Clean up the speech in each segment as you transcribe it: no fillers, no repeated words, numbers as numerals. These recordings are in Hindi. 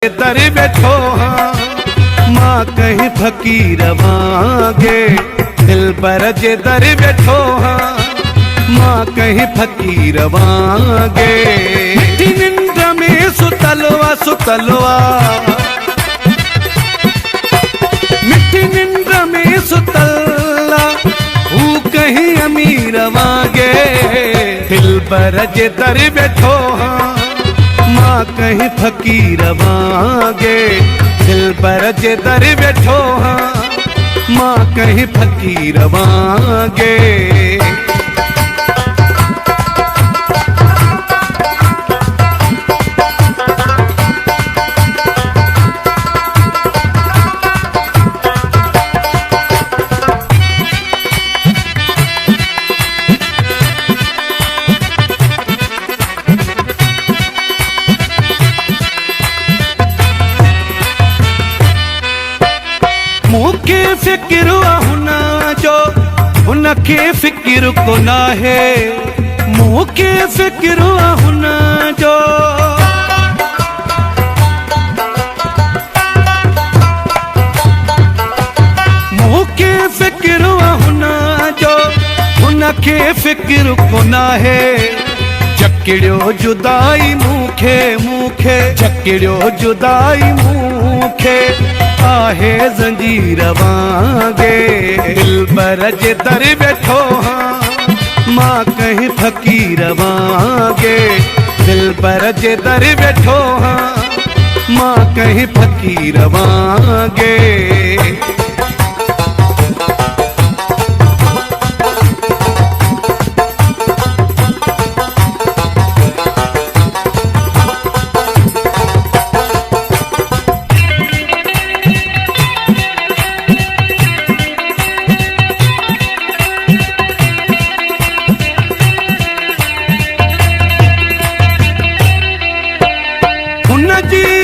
दर बैठो हाँ माँ कहीं फकीर वांगे, दिल पर जे दर बैठो हाँ माँ कहीं फकीर वांगे। मिठी निंद में सुतलवा सुतलवा, मिठी निंद में सुतला हूँ कहीं अमीर वांगे, दिल पर जे दर बैठो हाँ माँ कहीं फकीर वांगे, दिल पर जे दर बैठो हाँ माँ कहीं फकीर वांगे। मूंखे फिक्र हुना जो हुनखे फिक्र को ना है, मूंखे फिक्र हुना जो मूंखे फिक्र हुना जो हुनखे फिक्र को ना है। जकड़ियो जुदाई मूंखे मूंखे जकड़ियो जुदाई मूंखे आहे ज़ंजीर वांगे, दिल पर जे दर बैठो हाँ माँ कहीं फकीर वांगे, दिल पर जे दर बैठो हाँ माँ कहीं फकीर वांगे।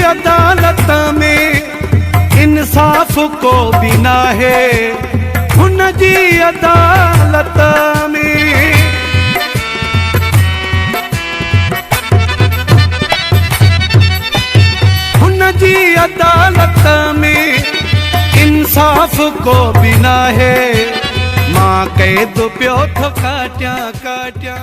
अदालत में इंसाफ को बिना है, हुन जी अदालत में हुन जी अदालत में इंसाफ को बिना है। माँ कह दो प्यो थो काट्या काट्या